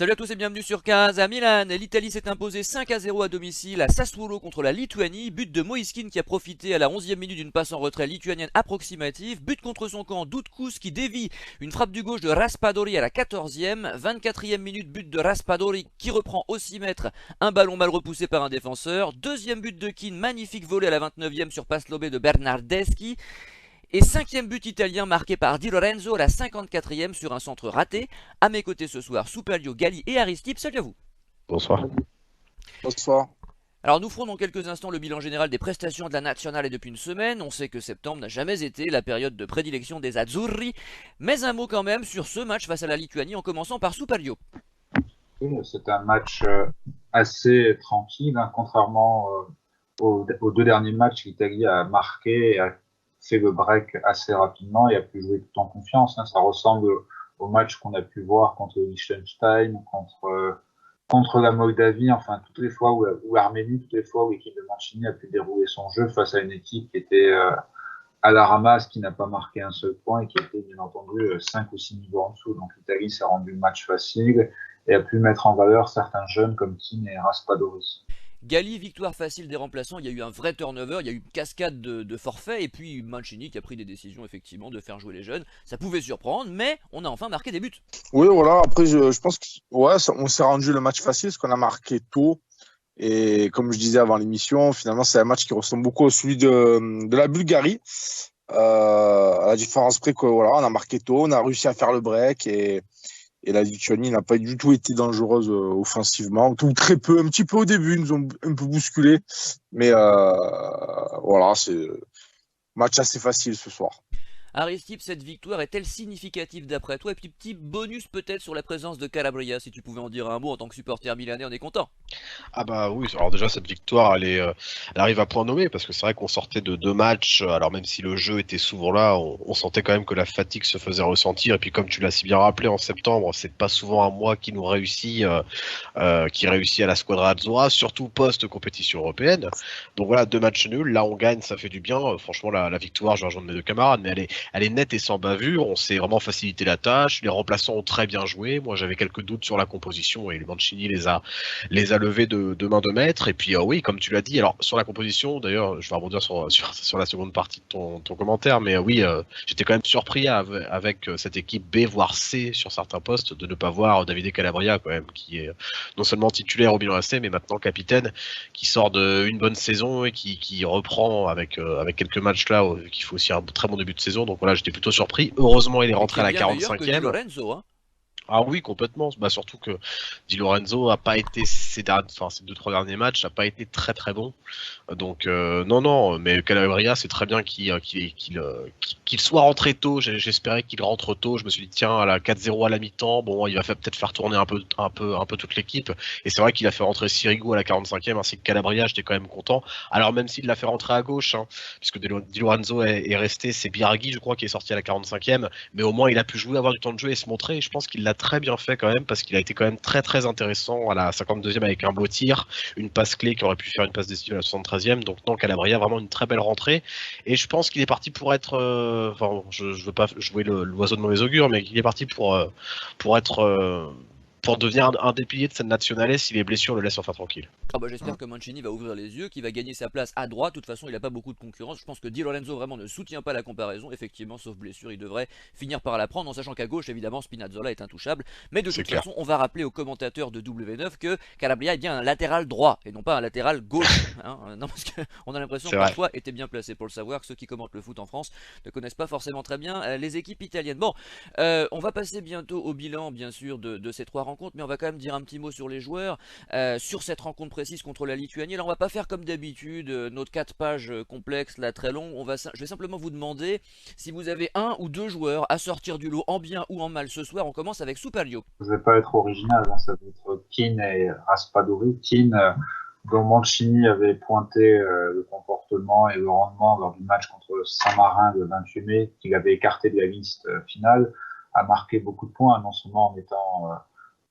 Salut à tous et bienvenue sur 15 à Milan. L'Italie s'est imposée 5-0 à domicile à Sassuolo contre la Lituanie. But de Moïskine qui a profité à la 11e minute d'une passe en retrait lituanienne approximative. But contre son camp Doudkous qui dévie une frappe du gauche de Raspadori à la 14e. 24e minute, but de Raspadori qui reprend au 6 mètres un ballon mal repoussé par un défenseur. Deuxième but de Keane, magnifique volé à la 29e sur passe lobée de Bernardeschi. Et cinquième but italien marqué par Di Lorenzo à la 54e sur un centre raté. À mes côtés ce soir, Soupalio, Gali et Aristide. Salut à vous. Bonsoir. Bonsoir. Alors nous ferons dans quelques instants le bilan général des prestations de la Nazionale depuis une semaine. On sait que septembre n'a jamais été la période de prédilection des Azzurri. Mais un mot quand même sur ce match face à la Lituanie en commençant par Soupalio. Oui, c'est un match assez tranquille, hein, contrairement aux deux derniers matchs. L'Italie a marqué et a fait le break assez rapidement et a pu jouer tout en confiance, hein. Ça ressemble au match qu'on a pu voir contre le Liechtenstein, contre la Moldavie, enfin toutes les fois où l'Arménie, toutes les fois où l'équipe de Mancini a pu dérouler son jeu face à une équipe qui était à la ramasse, qui n'a pas marqué un seul point et qui était bien entendu 5 ou 6 niveaux en dessous. Donc l'Italie s'est rendu le match facile et a pu mettre en valeur certains jeunes comme Keane et Raspadori. Gali, victoire facile des remplaçants, il y a eu un vrai turnover, il y a eu une cascade de forfaits, et puis Mancini qui a pris des décisions effectivement de faire jouer les jeunes. Ça pouvait surprendre, mais on a enfin marqué des buts. Oui, voilà. Après, je pense que ouais, on s'est rendu le match facile parce qu'on a marqué tôt. Et comme je disais avant l'émission, finalement, c'est un match qui ressemble beaucoup à celui de la Bulgarie. À la différence près que voilà, on a marqué tôt, on a réussi à faire le break et la Lituanie n'a pas du tout été dangereuse offensivement, ou très peu, un petit peu au début, ils nous ont un peu bousculé. Mais voilà, c'est match assez facile ce soir. Aristide, cette victoire est-elle significative d'après toi? Et puis petit bonus peut-être sur la présence de Calabria, si tu pouvais en dire un mot en tant que supporter milanais, on est content. Ah bah oui, alors déjà cette victoire, elle arrive à point nommé parce que c'est vrai qu'on sortait de deux matchs, alors même si le jeu était souvent là, on sentait quand même que la fatigue se faisait ressentir. Et puis comme tu l'as si bien rappelé en septembre, c'est pas souvent un mois qui nous réussit, qui réussit à la Squadra Azzurra, surtout post-compétition européenne. Donc voilà, deux matchs nuls, là on gagne, ça fait du bien. Franchement la victoire, je vais rejoindre mes deux camarades, mais elle est nette et sans bavure. On s'est vraiment facilité la tâche. Les remplaçants ont très bien joué. Moi j'avais quelques doutes sur la composition et le Mancini les a levés de main de maître. Et puis oui, comme tu l'as dit, alors sur la composition, d'ailleurs, je vais rebondir sur la seconde partie de ton commentaire, mais oui, j'étais quand même surpris avec cette équipe B voire C sur certains postes de ne pas voir Davide Calabria quand même, qui est non seulement titulaire au Milan AC, mais maintenant capitaine, qui sort d'une bonne saison et qui reprend avec quelques matchs là, qui fait aussi un très bon début de saison. Donc voilà, j'étais plutôt surpris. Heureusement, il est Et qui rentré est à la bien meilleur que Di 45e. Lorenzo, hein. Ah oui, complètement. Bah, surtout que Di Lorenzo a pas été ces deux trois derniers matchs, a pas été très très bon. Donc non non, mais Calabria c'est très bien qu'il soit rentré tôt. J'espérais qu'il rentre tôt. Je me suis dit tiens à la 4-0 à la mi-temps, bon il va peut-être faire tourner un peu toute l'équipe. Et c'est vrai qu'il a fait rentrer Sirigu à la 45e ainsi que Calabria. J'étais quand même content. Alors même s'il l'a fait rentrer à gauche, hein, puisque Di Lorenzo est resté, c'est Biraghi je crois qui est sorti à la 45e, mais au moins il a pu jouer, avoir du temps de jeu et se montrer. Et je pense qu'il l'a très bien fait quand même parce qu'il a été quand même très très intéressant à la 52e avec un beau tir, une passe clé qui aurait pu faire une passe décisive à la 73e. Donc non, Calabria vraiment une très belle rentrée et je pense qu'il est parti pour être enfin je veux pas jouer l'oiseau de mauvais augure, mais il est parti pour être pour devenir un des piliers de cette nationale si les blessures le laissent enfin tranquille. Ah bah j'espère que Mancini va ouvrir les yeux, qu'il va gagner sa place à droite. De toute façon, il n'a pas beaucoup de concurrence. Je pense que Di Lorenzo vraiment ne soutient pas la comparaison. Effectivement, sauf blessure, il devrait finir par la prendre, en sachant qu'à gauche, évidemment, Spinazzola est intouchable. Mais de C'est toute clair. façon, on va rappeler aux commentateurs de W9 que Calabria est bien un latéral droit et non pas un latéral gauche. Hein. Non, parce qu'on a l'impression C'est que mon vrai. choix était bien placé pour le savoir, que ceux qui commentent le foot en France ne connaissent pas forcément très bien les équipes italiennes. Bon, on va passer bientôt au bilan, bien sûr, de ces trois rencontres, mais on va quand même dire un petit mot sur les joueurs. Sur cette rencontre précise contre la Lituanie. Alors on va pas faire comme d'habitude notre 4 pages complexes là très long. Je vais simplement vous demander si vous avez un ou deux joueurs à sortir du lot en bien ou en mal ce soir. On commence avec Soupalio. Je vais pas être original, hein, ça va être Keane et Raspadori. Keane, dont Mancini avait pointé le comportement et le rendement lors du match contre Saint-Marin le 28 mai, qu'il avait écarté de la liste finale, a marqué beaucoup de points, non seulement en étant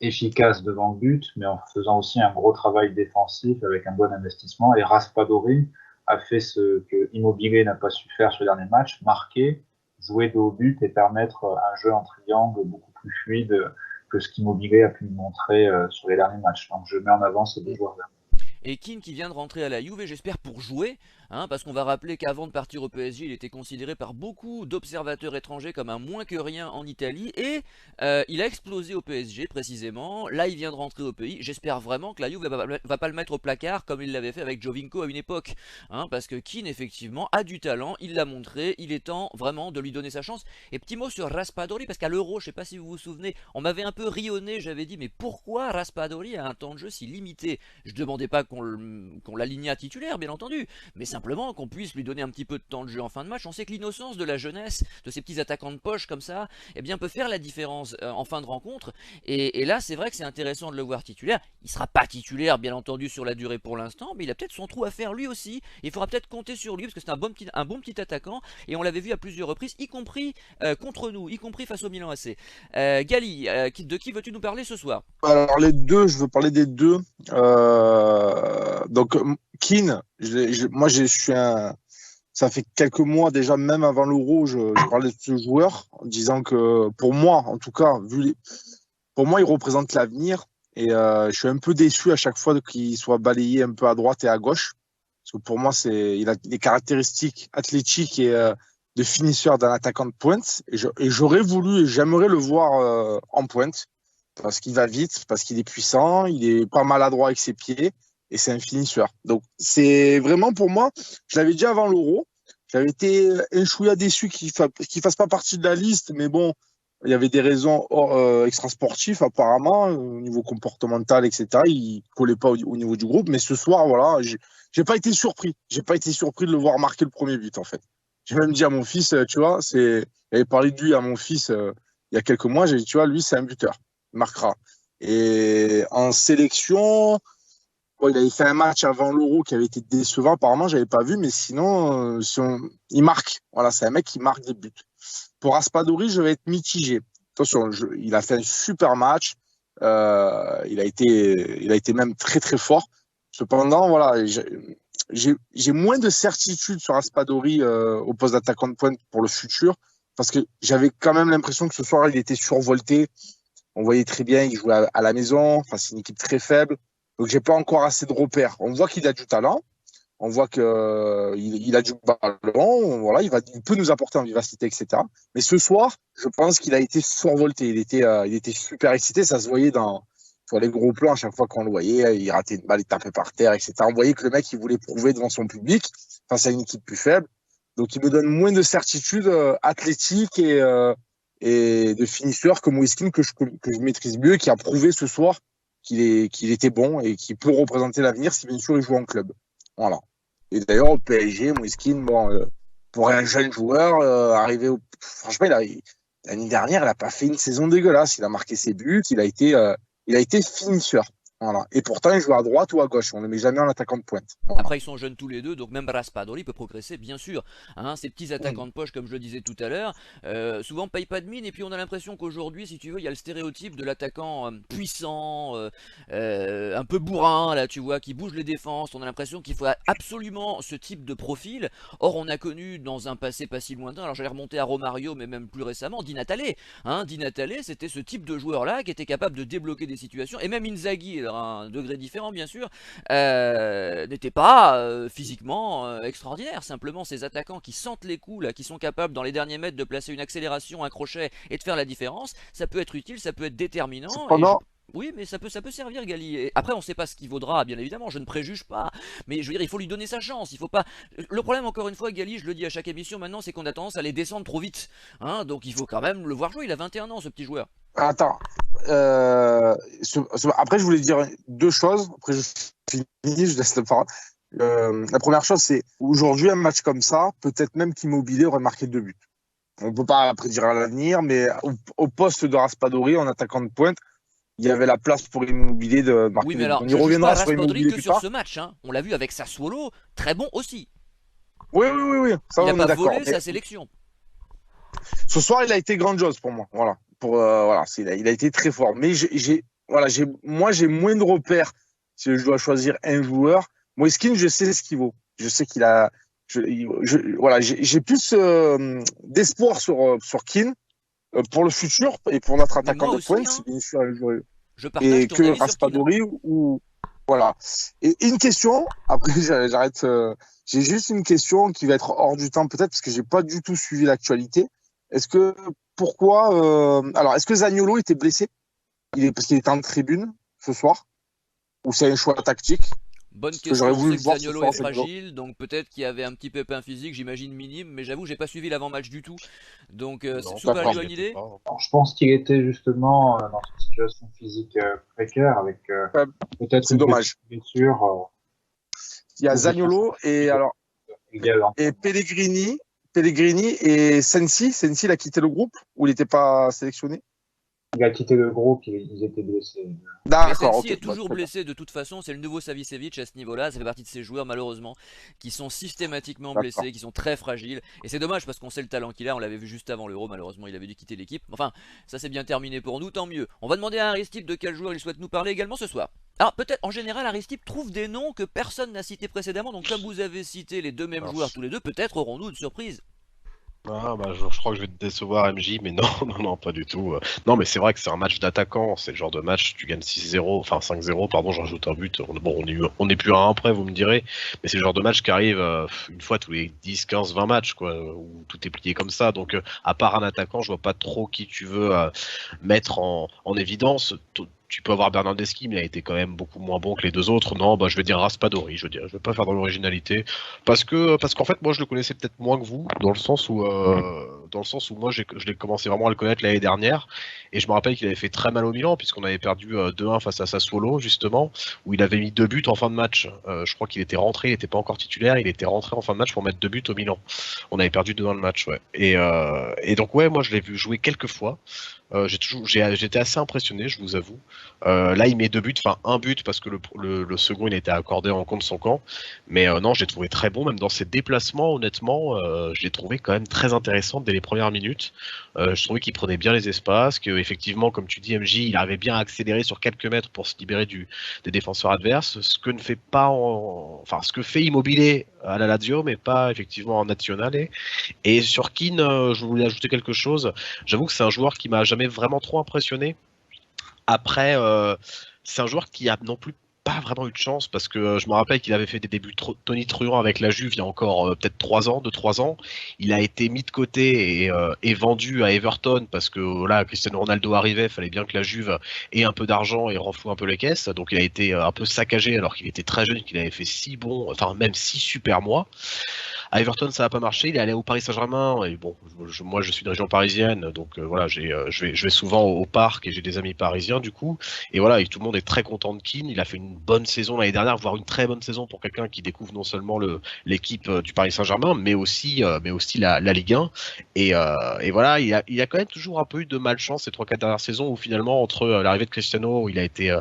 efficace devant le but, mais en faisant aussi un gros travail défensif avec un bon investissement. Et Raspadori a fait ce que Immobilier n'a pas su faire ce dernier match, marquer, jouer de haut but et permettre un jeu en triangle beaucoup plus fluide que ce qu'Immobilier a pu nous montrer sur les derniers matchs. Donc je mets en avant ces deux joueurs-là. Et Keane qui vient de rentrer à la Juve, j'espère pour jouer, hein, parce qu'on va rappeler qu'avant de partir au PSG, il était considéré par beaucoup d'observateurs étrangers comme un moins que rien en Italie, et il a explosé au PSG précisément. Là, il vient de rentrer au pays. J'espère vraiment que la Juve va pas le mettre au placard comme il l'avait fait avec Giovinco à une époque, hein, parce que Keane effectivement a du talent, il l'a montré, il est temps vraiment de lui donner sa chance. Et petit mot sur Raspadori, parce qu'à l'Euro, je sais pas si vous vous souvenez, on m'avait un peu rionné, j'avais dit mais pourquoi Raspadori a un temps de jeu si limité? Je demandais pas qu'on l'aligne à titulaire, bien entendu, mais simplement qu'on puisse lui donner un petit peu de temps de jeu en fin de match. On sait que l'innocence de la jeunesse, de ces petits attaquants de poche comme ça, eh bien peut faire la différence en fin de rencontre. Et là, c'est vrai que c'est intéressant de le voir titulaire. Il sera pas titulaire, bien entendu, sur la durée pour l'instant, mais il a peut-être son trou à faire lui aussi. Il faudra peut-être compter sur lui parce que c'est un bon petit attaquant et on l'avait vu à plusieurs reprises, y compris contre nous, y compris face au Milan AC. Gali, de qui veux-tu nous parler ce soir? Alors les deux, je veux parler des deux. Donc Keane, moi je suis ça fait quelques mois déjà, même avant l'Euro, je parlais de ce joueur en disant que pour moi, en tout cas, pour moi, il représente l'avenir. Et je suis un peu déçu à chaque fois qu'il soit balayé un peu à droite et à gauche. Parce que pour moi, il a des caractéristiques athlétiques et de finisseur d'un attaquant de pointe. Et j'aurais voulu et j'aimerais le voir en pointe. Parce qu'il va vite, parce qu'il est puissant, il est pas maladroit avec ses pieds. Et c'est un finisseur. Donc, c'est vraiment pour moi, je l'avais dit avant l'Euro. J'avais été un chouïa déçu qu'il fasse pas partie de la liste. Mais bon, il y avait des raisons extrasportives apparemment, au niveau comportemental, etc. Il collait pas au niveau du groupe. Mais ce soir, voilà, j'ai pas été surpris. J'ai pas été surpris de le voir marquer le premier but, en fait. J'ai même dit à mon fils, tu vois, j'avais parlé de lui à mon fils il y a quelques mois. J'ai dit, tu vois, lui, c'est un buteur. Il marquera. Et en sélection, bon, il avait fait un match avant l'Euro qui avait été décevant. Apparemment, j'avais pas vu, mais sinon, il marque. Voilà, c'est un mec qui marque des buts. Pour Raspadori, je vais être mitigé. Attention, il a fait un super match. Il a été même très très fort. Cependant, voilà, j'ai moins de certitude sur Raspadori au poste d'attaquant de pointe pour le futur, parce que j'avais quand même l'impression que ce soir, il était survolté. On voyait très bien, il jouait à la maison. Enfin, c'est une équipe très faible. Donc, j'ai pas encore assez de repères. On voit qu'il a du talent. On voit qu'il a du ballon. Voilà, il peut nous apporter en vivacité, etc. Mais ce soir, je pense qu'il a été survolté. Il était super excité. Ça se voyait sur les gros plans à chaque fois qu'on le voyait. Il ratait une balle, il tapait par terre, etc. On voyait que le mec, il voulait prouver devant son public face à une équipe plus faible. Donc, il me donne moins de certitude athlétique et de finisseur que Moïse Kean, que je maîtrise mieux, qui a prouvé ce soir qu'il était bon et qui peut représenter l'avenir si bien sûr il joue en club. Voilà. Et d'ailleurs au PSG, Moïse Kean, bon, pour un jeune joueur, franchement, l'année dernière, il n'a pas fait une saison dégueulasse. Il a marqué ses buts, il a été finisseur. Voilà. Et pourtant, il joue à droite ou à gauche. On ne le met jamais en attaquant de pointe. Voilà. Après, ils sont jeunes tous les deux, donc même Raspadori peut progresser, bien sûr. Hein, ces petits attaquants de poche, comme je le disais tout à l'heure, souvent payent pas de mine. Et puis, on a l'impression qu'aujourd'hui, si tu veux, il y a le stéréotype de l'attaquant puissant, un peu bourrin, là, tu vois, qui bouge les défenses. On a l'impression qu'il faut absolument ce type de profil. Or, on a connu dans un passé pas si lointain, alors j'allais remonter à Romario, mais même plus récemment, Di Natale. Hein, Di Natale, c'était ce type de joueur-là qui était capable de débloquer des situations. Et même Inzaghi, alors, à un degré différent, bien sûr, n'était pas physiquement extraordinaire. Simplement, ces attaquants qui sentent les coups, là, qui sont capables dans les derniers mètres de placer une accélération, un crochet et de faire la différence, ça peut être utile, ça peut être déterminant. Cependant, oui, mais ça peut servir, Gali. Et après, on ne sait pas ce qu'il vaudra, bien évidemment, je ne préjuge pas. Mais je veux dire, il faut lui donner sa chance. Il faut pas. Le problème, encore une fois, Gali, je le dis à chaque émission maintenant, c'est qu'on a tendance à les descendre trop vite. Hein, donc il faut quand même le voir jouer. Il a 21 ans, ce petit joueur. attends. Après, je voulais dire deux choses. Après, je finis, je laisse la parole. La première chose, c'est aujourd'hui, un match comme ça, peut-être même qu'Immobilier aurait marqué 2 buts. On ne peut pas prédire à l'avenir, mais au poste de Raspadori, en attaquant de pointe, il y avait la place pour Immobilier de marquer. Oui, mais alors, on y reviendra sur Immobilier que sur ce match. Hein. On l'a vu avec Sassuolo, très bon aussi. Oui. Ça, il n'a pas volé mais sa sélection. Ce soir, il a été grandiose pour moi. Voilà. Il a été très fort. Mais j'ai moins de repères si je dois choisir un joueur. Moïse Kean, je sais ce qu'il vaut. Je sais qu'il a. J'ai plus d'espoir sur Kean pour le futur et pour notre Mais attaquant moi de aussi, pointe, hein, c'est bien sûr El Joueur. je partage Et ton que avis sur Keane. Raspadori ou voilà. Et une question, après j'arrête. J'ai juste une question qui va être hors du temps peut-être parce que j'ai pas du tout suivi l'actualité. Est-ce que pourquoi alors est-ce que Zaniolo était blessé? Parce qu'il était en tribune ce soir ou c'est un choix tactique? Bonne Parce que j'aurais question, on voulu sait le que voir ce Zaniolo est soir, Zaniolo. fragile, donc peut-être qu'il y avait un petit pépin physique, j'imagine minime, mais j'avoue, j'ai pas suivi l'avant-match du tout. Donc, Non, Super, pareil, tu D'accord. as il une était idée? pas, hein. Alors, je pense qu'il était justement dans une situation physique précaire avec Ouais, peut-être c'est une petite dommage. blessure Il y a ou bien un Zaniolo et changement alors égal et d'entraînement. Pellegrini et Sensi. Sensi il a quitté le groupe ou il n'était pas sélectionné? Il a quitté le groupe, ils étaient blessés. Mais D'accord, Sensi ok. est Bah, toujours très bien. blessé de toute façon, c'est le nouveau Savicevic à ce niveau-là, ça fait partie de ces joueurs malheureusement qui sont systématiquement D'accord. blessés, qui sont très fragiles, et c'est dommage parce qu'on sait le talent qu'il a, on l'avait vu juste avant l'Euro, malheureusement il avait dû quitter l'équipe. Enfin, ça c'est bien terminé pour nous, tant mieux. On va demander à Aristide de quel joueur il souhaite nous parler également ce soir. Alors peut-être en général Aristide trouve des noms que personne n'a cités précédemment, donc comme vous avez cité les deux mêmes Alors, joueurs tous les deux, peut-être aurons-nous une surprise. ah, bah, je crois que je vais te décevoir, MJ, mais non, non, non, pas du tout. Non, mais c'est vrai que c'est un match d'attaquant. C'est le genre de match, tu gagnes 6-0, enfin 5-0, pardon, je rajoute un but. Bon, on est plus à un près, vous me direz, mais c'est le genre de match qui arrive une fois tous les 10, 15, 20 matchs, quoi, où tout est plié comme ça. Donc, à part un attaquant, je vois pas trop qui tu veux mettre en évidence. Tu peux avoir Bernardeschi, mais il a été quand même beaucoup moins bon que les deux autres. Non, bah, je vais dire Raspadori, je vais pas faire dans l'originalité. Parce qu'en fait, moi, je le connaissais peut-être moins que vous, dans le sens où moi, je l'ai commencé vraiment à le connaître l'année dernière, et je me rappelle qu'il avait fait très mal au Milan, puisqu'on avait perdu 2-1 face à Sassuolo, justement, où il avait mis 2 buts en fin de match. Je crois qu'il était rentré, il n'était pas encore titulaire, il était rentré en fin de match pour mettre 2 buts au Milan. On avait perdu 2-1 le match, ouais. Et donc, ouais, moi, je l'ai vu jouer quelques fois. J'étais assez impressionné, je vous avoue. Là, il met 2 buts, enfin un but parce que le second il a été accordé en contre son camp. Mais non, je l'ai trouvé très bon, même dans ses déplacements, honnêtement, je l'ai trouvé quand même très intéressant dès les premières minutes. Je trouvais qu'il prenait bien les espaces, que effectivement, comme tu dis, MJ, il arrivait bien à accélérer sur quelques mètres pour se libérer des défenseurs adverses, ce que ne fait pas, enfin, ce que fait Immobilier à la Lazio, mais pas effectivement en Nationale. Et sur Keane, je voulais ajouter quelque chose. J'avoue que c'est un joueur qui m'a jamais vraiment trop impressionné. Après, c'est un joueur qui a non plus pas vraiment eu de chance parce que je me rappelle qu'il avait fait des débuts Tony Truant avec la Juve il y a encore peut-être 3 ans, 2-3 ans. Il a été mis de côté et vendu à Everton parce que là, Cristiano Ronaldo arrivait, il fallait bien que la Juve ait un peu d'argent et renfloue un peu les caisses. Donc il a été un peu saccagé alors qu'il était très jeune, qu'il avait fait 6 bons, enfin même 6 super mois. À Everton, ça n'a pas marché. Il est allé au Paris Saint-Germain. Et bon, moi, je suis de région parisienne, donc voilà, je vais souvent au parc et j'ai des amis parisiens du coup. Et voilà, et tout le monde est très content de Keane. Il a fait une bonne saison l'année dernière, voire une très bonne saison pour quelqu'un qui découvre non seulement l'équipe du Paris Saint-Germain, mais aussi la Ligue 1. Et voilà, il a quand même toujours un peu eu de malchance ces 3-4 dernières saisons où finalement entre l'arrivée de Cristiano, où il a été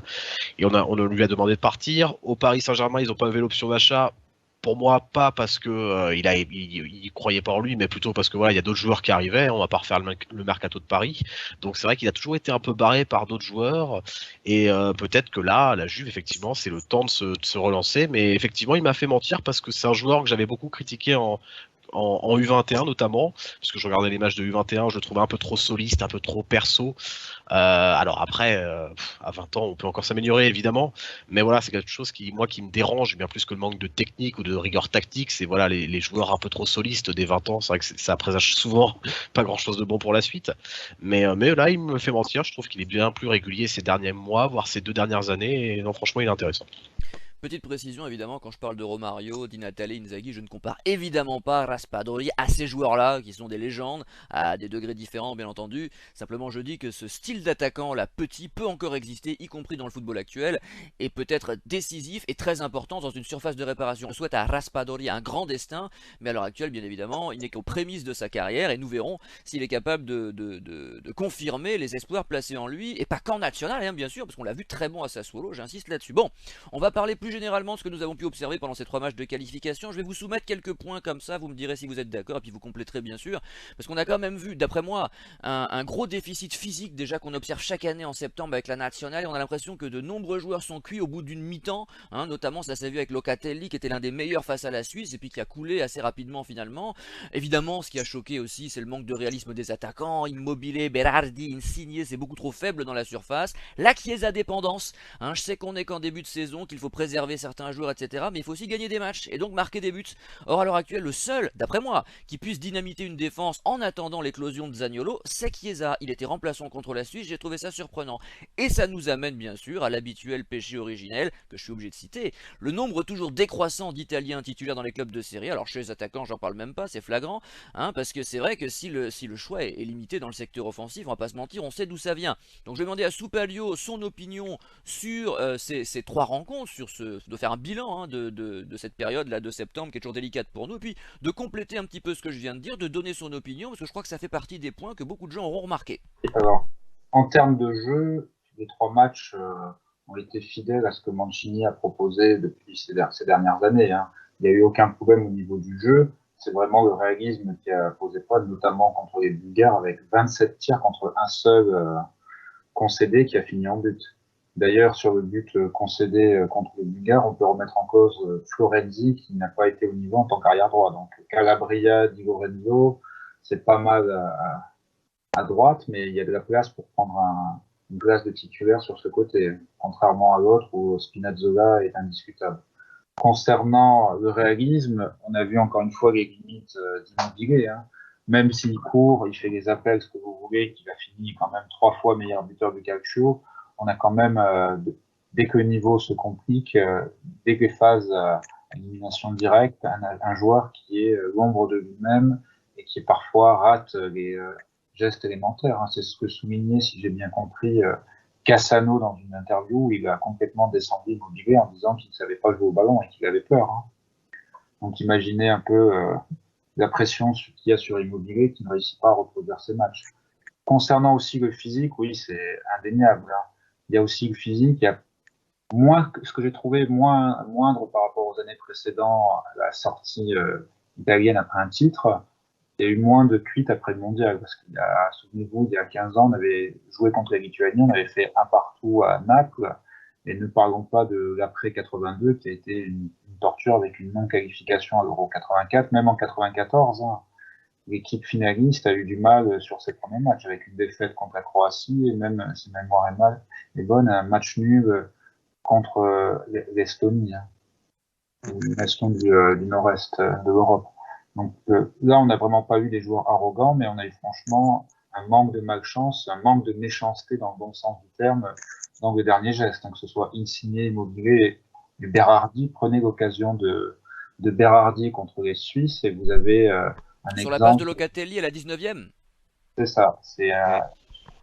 et on lui a demandé de partir. Au Paris Saint-Germain, ils n'ont pas levé l'option d'achat. Pour moi, pas parce que il croyait pas en lui, mais plutôt parce que voilà, il y a d'autres joueurs qui arrivaient. On va pas refaire le mercato de Paris, donc c'est vrai qu'il a toujours été un peu barré par d'autres joueurs. Et peut-être que là, la Juve, effectivement, c'est le temps de se relancer. Mais effectivement, il m'a fait mentir parce que c'est un joueur que j'avais beaucoup critiqué en U21 notamment, parce que je regardais les matchs de U21, je le trouvais un peu trop soliste, un peu trop perso. Alors après, à 20 ans, on peut encore s'améliorer évidemment, mais voilà, c'est quelque chose qui me dérange bien plus que le manque de technique ou de rigueur tactique. C'est voilà les joueurs un peu trop solistes des 20 ans. C'est vrai que ça présage souvent pas grand chose de bon pour la suite. Mais là, il me fait mentir. Je trouve qu'il est bien plus régulier ces derniers mois, voire ces 2 dernières années. Et non, franchement, il est intéressant. Petite précision évidemment, quand je parle de Romario, Di Natale, Inzaghi, je ne compare évidemment pas Raspadori à ces joueurs-là qui sont des légendes, à des degrés différents bien entendu. Simplement je dis que ce style d'attaquant là petit peut encore exister, y compris dans le football actuel, et peut être décisif et très important dans une surface de réparation. Je souhaite à Raspadori un grand destin, mais à l'heure actuelle bien évidemment il n'est qu'aux prémices de sa carrière et nous verrons s'il est capable de confirmer les espoirs placés en lui, et pas qu'en national hein, bien sûr, parce qu'on l'a vu très bon à Sassuolo, j'insiste là-dessus. Bon, on va parler plus généralement de ce que nous avons pu observer pendant ces 3 matchs de qualification. Je vais vous soumettre quelques points comme ça, vous me direz si vous êtes d'accord et puis vous compléterez bien sûr, parce qu'on a quand même vu, d'après moi, un gros déficit physique déjà qu'on observe chaque année en septembre avec la nationale, et on a l'impression que de nombreux joueurs sont cuits au bout d'une mi-temps, hein, notamment ça s'est vu avec Locatelli qui était l'un des meilleurs face à la Suisse et puis qui a coulé assez rapidement finalement. Évidemment, ce qui a choqué aussi, c'est le manque de réalisme des attaquants. Immobile, Berardi, Insigne, c'est beaucoup trop faible dans la surface. La Chiesa dépendance, hein, je sais qu'on est qu'en début de saison, qu'il faut préserver certains joueurs, etc. Mais il faut aussi gagner des matchs et donc marquer des buts. Or à l'heure actuelle, le seul, d'après moi, qui puisse dynamiter une défense en attendant l'éclosion de Zaniolo, c'est Chiesa. Il était remplaçant contre la Suisse, j'ai trouvé ça surprenant. Et ça nous amène bien sûr à l'habituel péché originel, que je suis obligé de citer, le nombre toujours décroissant d'Italiens titulaires dans les clubs de série. Alors chez les attaquants, j'en parle même pas, c'est flagrant, hein, parce que c'est vrai que si le choix est limité dans le secteur offensif, on va pas se mentir, on sait d'où ça vient. Donc je vais demander à Soupalio son opinion sur ces 3 rencontres, de faire un bilan, hein, de cette période là de septembre qui est toujours délicate pour nous, et puis de compléter un petit peu ce que je viens de dire, de donner son opinion, parce que je crois que ça fait partie des points que beaucoup de gens auront remarqué. Alors, en termes de jeu, les 3 matchs ont été fidèles à ce que Mancini a proposé depuis ces dernières années, hein. Il n'y a eu aucun problème au niveau du jeu. C'est vraiment le réalisme qui a posé problème, notamment contre les Bulgares, avec 27 tirs contre un seul concédé qui a fini en but. D'ailleurs, sur le but concédé contre les Bulgares, on peut remettre en cause Florenzi, qui n'a pas été au niveau en tant qu'arrière droit. Donc Calabria, Di Lorenzo, c'est pas mal à droite, mais il y a de la place pour prendre une place de titulaire sur ce côté, contrairement à l'autre où Spinazzola est indiscutable. Concernant le réalisme, on a vu encore une fois les limites d'Immobile, hein. Même s'il court, il fait les appels, ce que vous voulez, qu'il a fini quand même 3 fois meilleur buteur du calcio, on a quand même, dès que le niveau se complique, dès que les phases à élimination directe, un joueur qui est l'ombre de lui-même et qui parfois rate les gestes élémentaires, hein. C'est ce que soulignait, si j'ai bien compris, Cassano dans une interview où il a complètement descendu Immobile en disant qu'il ne savait pas jouer au ballon et qu'il avait peur, hein. Donc imaginez un peu la pression qu'il y a sur Immobile qui ne réussit pas à reproduire ses matchs. Concernant aussi le physique, oui, c'est indéniable, hein. Il y a aussi le physique, il y a ce que j'ai trouvé moindre par rapport aux années précédentes, à la sortie italienne après un titre. Il y a eu moins de cuites après le mondial, parce qu'il y a, souvenez-vous, il y a 15 ans, on avait joué contre les Lituaniens, on avait fait 1-1 à Naples, et ne parlons pas de l'après 82, qui a été une torture avec une non-qualification à l'Euro 84, même en 94, hein. L'équipe finaliste a eu du mal sur ses premiers matchs, avec une défaite contre la Croatie, et même, si ma mémoire est bonne, un match nul contre l'Estonie, hein, une nation du nord-est de l'Europe. Donc là, on n'a vraiment pas eu des joueurs arrogants, mais on a eu franchement un manque de malchance, un manque de méchanceté dans le bon sens du terme dans les derniers gestes. Donc que ce soit Insigne, Immobile et Berardi, prenez l'occasion de Berardi contre les Suisses et vous avez un sur exemple. La passe de Locatelli à la 19e. C'est ça, c'est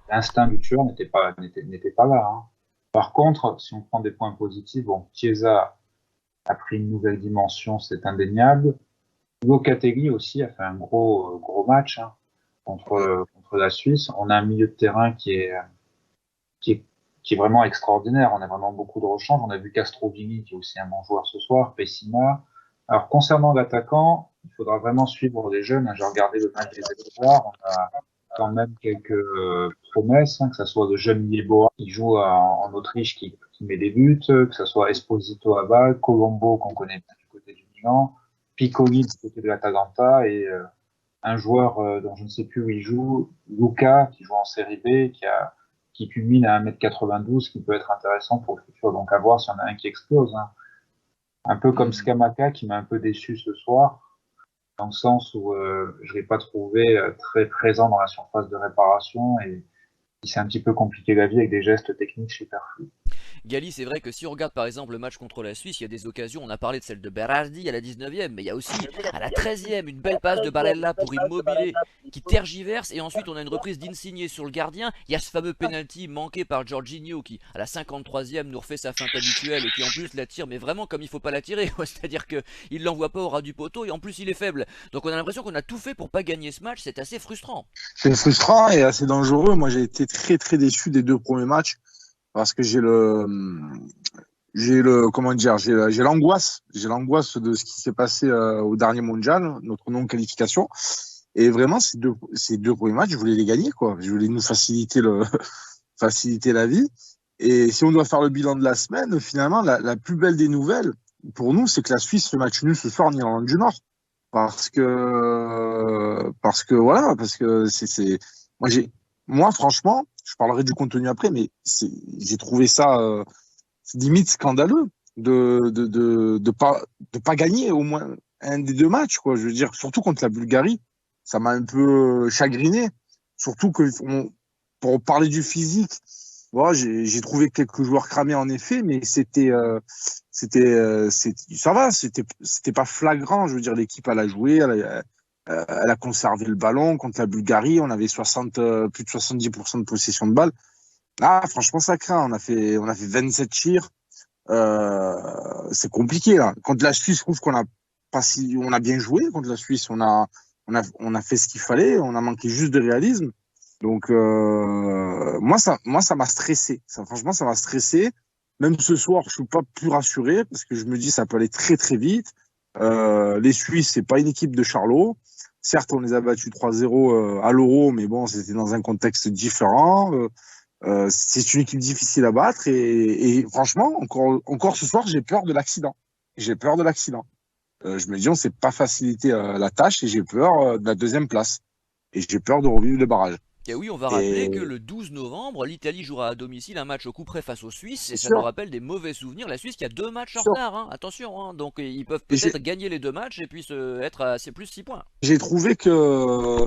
l'instinct du tueur n'était pas là, hein. Par contre, si on prend des points positifs, bon, Chiesa a pris une nouvelle dimension, c'est indéniable. Locatelli aussi a fait un gros match, hein, contre la Suisse. On a un milieu de terrain qui est vraiment extraordinaire. On a vraiment beaucoup de rechanges. On a vu Castrovini qui est aussi un bon joueur ce soir, Pessina. Alors concernant l'attaquant, il faudra vraiment suivre les jeunes, hein. J'ai regardé le match des espoirs. On a quand même quelques promesses, hein, que ce soit le jeune Yeboah qui joue en Autriche qui met des buts, que ce soit Esposito à Bâle, Colombo qu'on connaît bien du côté du Milan, Piccoli du côté de l'Atalanta et un joueur dont je ne sais plus où il joue, Luca, qui joue en Série B, qui culmine à 1m92, qui peut être intéressant pour le futur. Donc à voir s'il y en a un qui explose, hein. Un peu comme Scamacca qui m'a un peu déçu ce soir, dans le sens où je l'ai pas trouvé très présent dans la surface de réparation et il s'est un petit peu compliqué la vie avec des gestes techniques superflus. Gali, c'est vrai que si on regarde par exemple le match contre la Suisse, il y a des occasions, on a parlé de celle de Berardi à la 19e, mais il y a aussi à la 13e une belle passe de Barella pour Immobile qui tergiverse, et ensuite on a une reprise d'Insigne sur le gardien. Il y a ce fameux penalty manqué par Jorginho qui à la 53e nous refait sa feinte habituelle et qui en plus la tire, mais vraiment comme il faut pas la tirer, c'est-à-dire qu'il l'envoie pas au ras du poteau et en plus il est faible. Donc on a l'impression qu'on a tout fait pour pas gagner ce match, c'est assez frustrant. C'est frustrant et assez dangereux. Moi j'ai été très déçu des 2 premiers matchs. Parce que j'ai comment dire, j'ai l'angoisse de ce qui s'est passé au dernier mondial, notre non-qualification. Et vraiment, ces deux premiers matchs, je voulais les gagner, quoi. Je voulais nous faciliter la vie. Et si on doit faire le bilan de la semaine, finalement, la plus belle des nouvelles pour nous, c'est que la Suisse fait match nul ce soir en Irlande du Nord. Parce que moi, franchement, je parlerai du contenu après, mais j'ai trouvé ça limite scandaleux de pas gagner au moins un des deux matchs, quoi. Je veux dire, surtout contre la Bulgarie, ça m'a un peu chagriné. Surtout pour parler du physique, bon, j'ai trouvé quelques joueurs cramés en effet, mais ça va, c'était pas flagrant. Je veux dire, l'équipe elle a joué, elle a conservé le ballon contre la Bulgarie. On avait plus de 70% de possession de balle. Ah, franchement, ça craint. On a fait 27 tirs. C'est compliqué là. Contre la Suisse, je trouve on a bien joué contre la Suisse. On a fait ce qu'il fallait. On a manqué juste de réalisme. Donc moi ça m'a stressé. Franchement, ça m'a stressé. Même ce soir, je suis pas plus rassuré parce que je me dis ça peut aller très très vite. Les Suisses, c'est pas une équipe de Charlot. Certes, on les a battus 3-0 à l'Euro, mais bon, c'était dans un contexte différent. C'est une équipe difficile à battre et franchement, encore ce soir, j'ai peur de l'accident. J'ai peur de l'accident. Je me dis, on s'est pas facilité la tâche et j'ai peur de la deuxième place. Et j'ai peur de revivre le barrage. Et oui, on va rappeler que le 12 novembre, l'Italie jouera à domicile un match au coup près face aux Suisses, et ça nous rappelle des mauvais souvenirs. La Suisse qui a 2 matchs en retard, hein, attention, hein, donc ils peuvent peut-être gagner les 2 matchs et puis être à plus 6 points. J'ai trouvé que,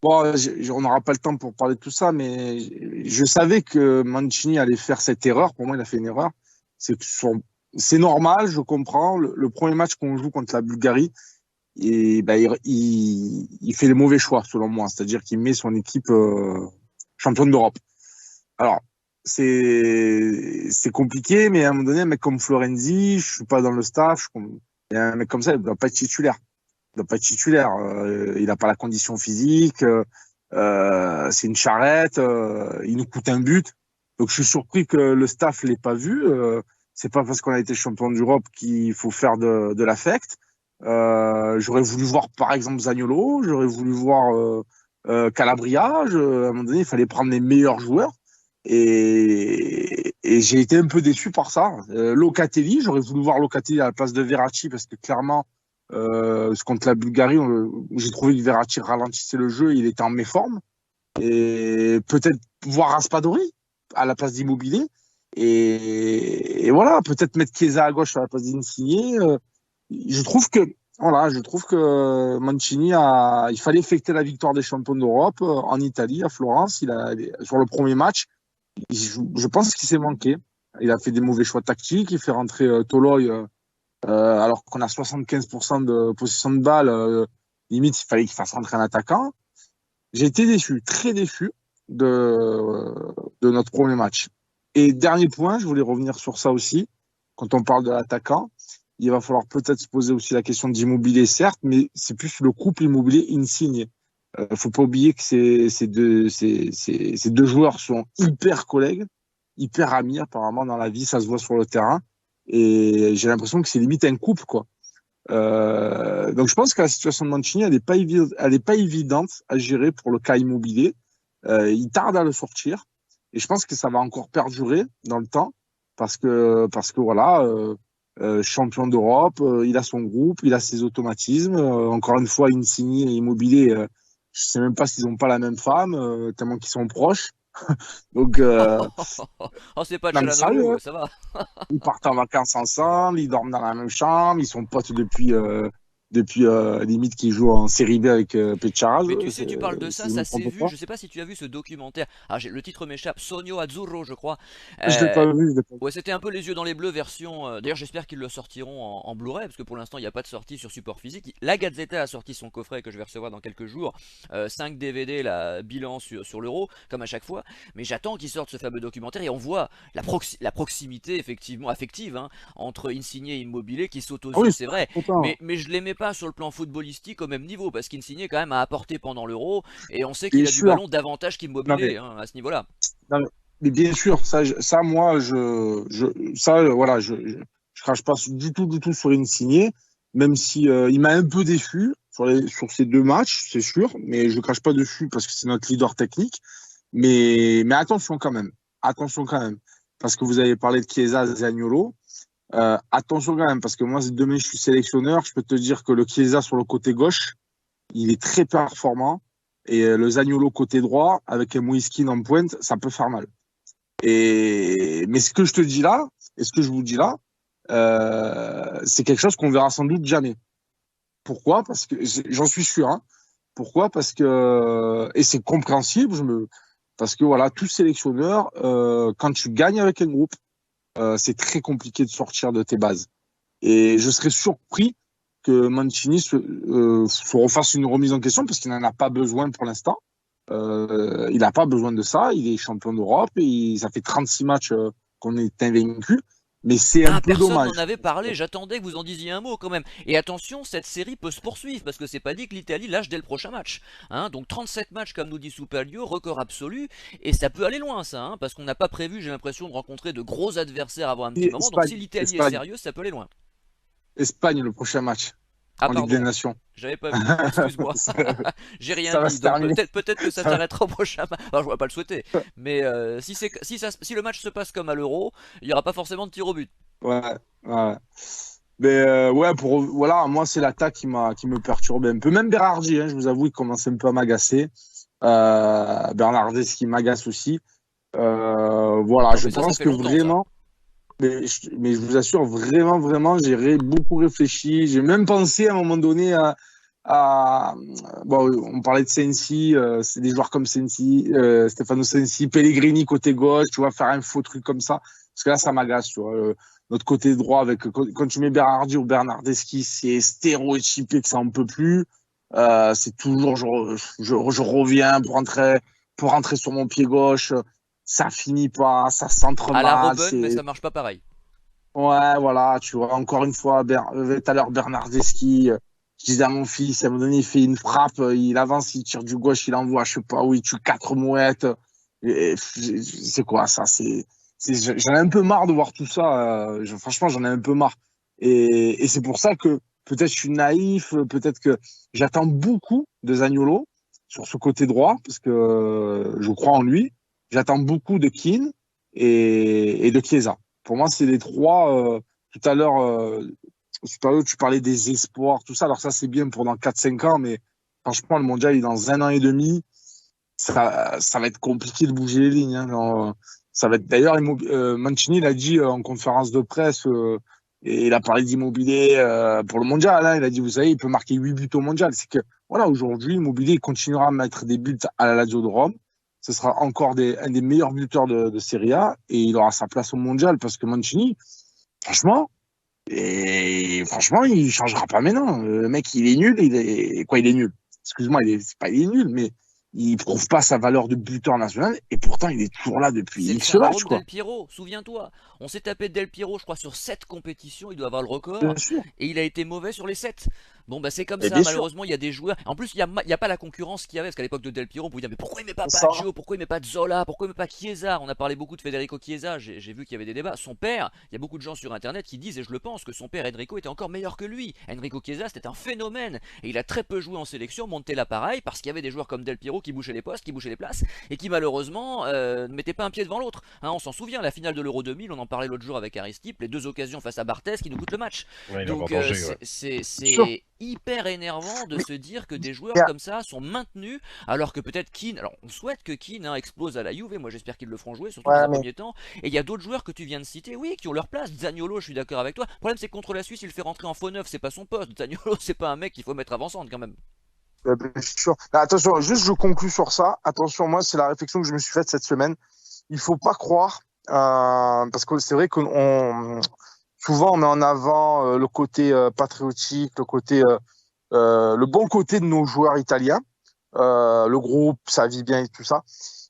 bon, on n'aura pas le temps pour parler de tout ça, mais je savais que Mancini allait faire cette erreur. Pour moi, il a fait une erreur. C'est normal, je comprends. Le premier match qu'on joue contre la Bulgarie, et il fait les mauvais choix selon moi, c'est-à-dire qu'il met son équipe championne d'Europe. Alors c'est compliqué, mais à un moment donné, un mec comme Florenzi, je suis pas dans le staff, et un mec comme ça, il doit pas être titulaire. Il n'a pas la condition physique, c'est une charrette, il nous coûte un but. Donc je suis surpris que le staff l'ait pas vu. C'est pas parce qu'on a été champion d'Europe qu'il faut faire de l'affect. J'aurais voulu voir par exemple Zaniolo, j'aurais voulu voir Calabria. À un moment donné, il fallait prendre les meilleurs joueurs et j'ai été un peu déçu par ça. Locatelli, j'aurais voulu voir Locatelli à la place de Verratti parce que clairement, contre la Bulgarie, j'ai trouvé que Verratti ralentissait le jeu, il était en méforme. Et peut-être voir Raspadori à la place d'Immobilier et voilà, peut-être mettre Chiesa à gauche à la place d'Insigne. Je trouve que Mancini il fallait fêter la victoire des champions d'Europe en Italie, à Florence. Sur le premier match, je pense qu'il s'est manqué. Il a fait des mauvais choix tactiques. Il fait rentrer Toloi alors qu'on a 75% de possession de balle. Limite, il fallait qu'il fasse rentrer un attaquant. J'ai été déçu, très déçu de notre premier match. Et dernier point, je voulais revenir sur ça aussi. Quand on parle de l'attaquant, il va falloir peut-être se poser aussi la question d'Immobilier, certes, mais c'est plus le couple Immobilier-Insigne. Faut pas oublier que ces deux joueurs sont hyper collègues, hyper amis apparemment dans la vie, ça se voit sur le terrain. Et j'ai l'impression que c'est limite un couple, quoi. Donc je pense que la situation de Mancini, elle est pas évidente à gérer pour le cas Immobilier. Il tarde à le sortir. Et je pense que ça va encore perdurer dans le temps parce que voilà, champion d'Europe, il a son groupe, il a ses automatismes. Encore une fois, Insigne et Immobilier, je sais même pas s'ils ont pas la même femme, tellement qu'ils sont proches. Donc, oh, c'est pas non, sérieux, ça va. ils partent en vacances ensemble, ils dorment dans la même chambre, ils sont potes depuis limite qu'ils jouent en série B avec Petcharaz. Mais tu sais, tu parles de ça s'est vu. Je sais pas si tu as vu ce documentaire. Ah, le titre m'échappe. Sogno Azzurro, je crois. Je l'ai pas vu. Ouais, c'était un peu les yeux dans les bleus version. D'ailleurs, j'espère qu'ils le sortiront en Blu-ray parce que pour l'instant, il n'y a pas de sortie sur support physique. La Gazzetta a sorti son coffret que je vais recevoir dans quelques jours. 5 DVD, la bilan sur l'Euro, comme à chaque fois. Mais j'attends qu'ils sortent ce fameux documentaire et on voit la proximité effectivement affective hein, entre Insigne et Immobilier qui saute aux yeux, c'est vrai. Mais je l'aimais pas sur le plan footballistique au même niveau parce qu'Insigne quand même a apporté pendant l'Euro et on sait qu'il a du ballon davantage qu'Immobilier hein, à ce niveau-là. Mais bien sûr, moi, voilà, je crache pas du tout sur Insigne, même si il m'a un peu déçu sur ces 2 matchs, c'est sûr, mais je crache pas dessus parce que c'est notre leader technique. Mais attention quand même, parce que vous avez parlé de Chiesa, Zaniolo. Attention quand même, parce que moi, si demain je suis sélectionneur, je peux te dire que le Chiesa sur le côté gauche, il est très performant. Et le Zaniolo côté droit, avec un Moïskine en pointe, ça peut faire mal. Mais ce que je te dis là, et ce que je vous dis là, c'est quelque chose qu'on verra sans doute jamais. Pourquoi? Parce que j'en suis sûr. Hein. Pourquoi? Parce que et c'est compréhensible. Parce que voilà, tout sélectionneur, quand tu gagnes avec un groupe, c'est très compliqué de sortir de tes bases. Et je serais surpris que Mancini se refasse une remise en question parce qu'il n'en a pas besoin pour l'instant. Il n'a pas besoin de ça. Il est champion d'Europe et ça fait 36 matchs qu'on est invaincu. Mais c'est un peu Personne dommage. n'en avait parlé, j'attendais que vous en disiez un mot quand même. Et attention, cette série peut se poursuivre, parce que c'est pas dit que l'Italie lâche dès le prochain match. Hein, donc 37 matchs, comme nous dit Soupalio, record absolu, et ça peut aller loin ça, hein, parce qu'on n'a pas prévu, j'ai l'impression, de rencontrer de gros adversaires avant un petit Et moment, donc si l'Italie est Espagne, sérieuse, ça peut aller loin. Espagne, le prochain match Ah en Ligue des pardon, Nations. j'avais pas vu, excuse-moi, ça, j'ai rien ça va dit, se donc terminer. peut-être que ça Ça s'arrêtera au prochain match, alors je ne vais pas le souhaiter, mais si le match se passe comme à l'Euro, il n'y aura pas forcément de tir au but. Ouais, ouais. Mais ouais, voilà, moi c'est l'attaque qui me perturbe un peu. Même Berardi, hein, je vous avoue, il commence un peu à m'agacer. Bernardeschi m'agace aussi. Voilà, Non je mais ça pense fait que longtemps ça. vraiment, mais je vous assure, vraiment, beaucoup réfléchi. J'ai même pensé à un moment donné à bon, on parlait de Sensi, c'est des joueurs comme Sensi, Stefano Sensi, Pellegrini côté gauche, tu vois, faire un faux truc comme ça. Parce que là, ça m'agace, tu vois. Notre côté droit, quand tu mets Berardi ou Bernardeschi, c'est stéréotypé que ça en peut plus. C'est toujours, je reviens pour rentrer sur mon pied gauche. Ça finit pas, ça centre À la mal. Robben, mais ça marche pas pareil. Ouais, voilà, tu vois, encore une fois, tout à l'heure, Bernardeschi, je disais à mon fils, à un moment donné, il fait une frappe, il avance, il tire du gauche, il envoie, je sais pas où, il tue 4 mouettes. C'est quoi ça? J'en ai un peu marre de voir tout ça. Franchement, j'en ai un peu marre. Et c'est pour ça que peut-être je suis naïf, peut-être que j'attends beaucoup de Zaniolo sur ce côté droit, parce que je crois en lui. J'attends beaucoup de Keane et de Chiesa. Pour moi, c'est les trois. Tout à l'heure, tu parlais des espoirs, tout ça. Alors ça, c'est bien pour dans 4-5 ans, mais franchement, le mondial est dans 1 an et demi. Ça va être compliqué de bouger les lignes. Hein. Alors, ça va être. D'ailleurs, Mancini l'a dit en conférence de presse, et il a parlé d'Immobilier pour le mondial. Hein. Il a dit, vous savez, il peut marquer 8 buts au mondial. C'est que, voilà, aujourd'hui, Immobilier continuera à mettre des buts à la Lazio de Rome. Ce sera encore un des meilleurs buteurs de Serie A et il aura sa place au mondial parce que Mancini, franchement, il changera pas maintenant. Le mec, il est nul. Il est nul. Excuse-moi, il est nul, mais il prouve pas sa valeur de buteur national et pourtant il est toujours là depuis C'est le X matchs, syndrome quoi. Del Piero, souviens-toi. On s'est tapé Del Piero, je crois, sur 7 compétitions, il doit avoir le record, Bien sûr. et il a été mauvais sur les 7. Bon, bah c'est comme Et ça, bien sûr. malheureusement, il y a des joueurs. En plus, il y a pas la concurrence qu'il y avait, parce qu'à l'époque de Del Piero, on pouvait dire, mais pourquoi il met pas Ça. Baggio, pourquoi il met pas Zola, pourquoi il met pas Chiesa? On a parlé beaucoup de Federico Chiesa, j'ai vu qu'il y avait des débats. Son père, il y a beaucoup de gens sur internet qui disent, et je le pense, que son père Enrico était encore meilleur que lui. Enrico Chiesa, c'était un phénomène, et il a très peu joué en sélection, Montella pareil, parce qu'il y avait des joueurs comme Del Piero qui bouchaient les postes, qui bouchaient les places, et qui malheureusement ne mettaient pas un pied devant l'autre. Hein, on s'en souvient, la finale de l'Euro 2000, on en parlait l'autre jour avec Aristide, les 2 occasions face à Barthez qui nous coûtent le match. Ouais, il a Donc vendangé, ouais. Bien sûr. c'est hyper énervant de Mais, se dire que des mais, joueurs comme ça sont maintenus, alors que peut-être Keane, alors on souhaite que Keane explose à la Juve, moi j'espère qu'ils le feront jouer, surtout dans ouais, un mais premier temps, et il y a d'autres joueurs que tu viens de citer, oui, qui ont leur place. Zaniolo, je suis d'accord avec toi, le problème c'est que contre la Suisse, il le fait rentrer en faux neuf, c'est pas son poste, Zaniolo c'est pas un mec qu'il faut mettre avant-centre quand même. bien sûr. Mais attention, juste je conclue sur ça. Attention, moi, c'est la réflexion que je me suis faite cette semaine. Il faut pas croire, parce que c'est vrai qu'on souvent on met en avant le côté patriotique, le bon côté de nos joueurs italiens. Le groupe, ça vit bien et tout ça.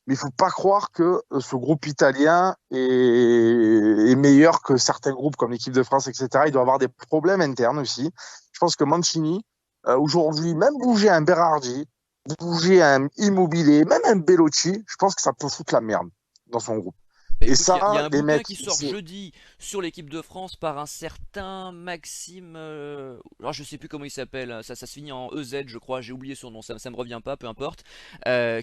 Mais il faut pas croire que ce groupe italien est meilleur que certains groupes comme l'équipe de France, etc. Il doit avoir des problèmes internes aussi. Je pense que Mancini, aujourd'hui, même bouger un Berardi, bouger un Immobilier, même un Bellotti, je pense que ça peut foutre la merde. dans son groupe. Bah, Et écoute, il y a ça, un les bouquin mecs, qui sort jeudi sur l'équipe de France par un certain Maxime. Alors je sais plus comment il s'appelle, ça se finit en EZ, je crois, j'ai oublié son nom, ça me revient pas, peu importe.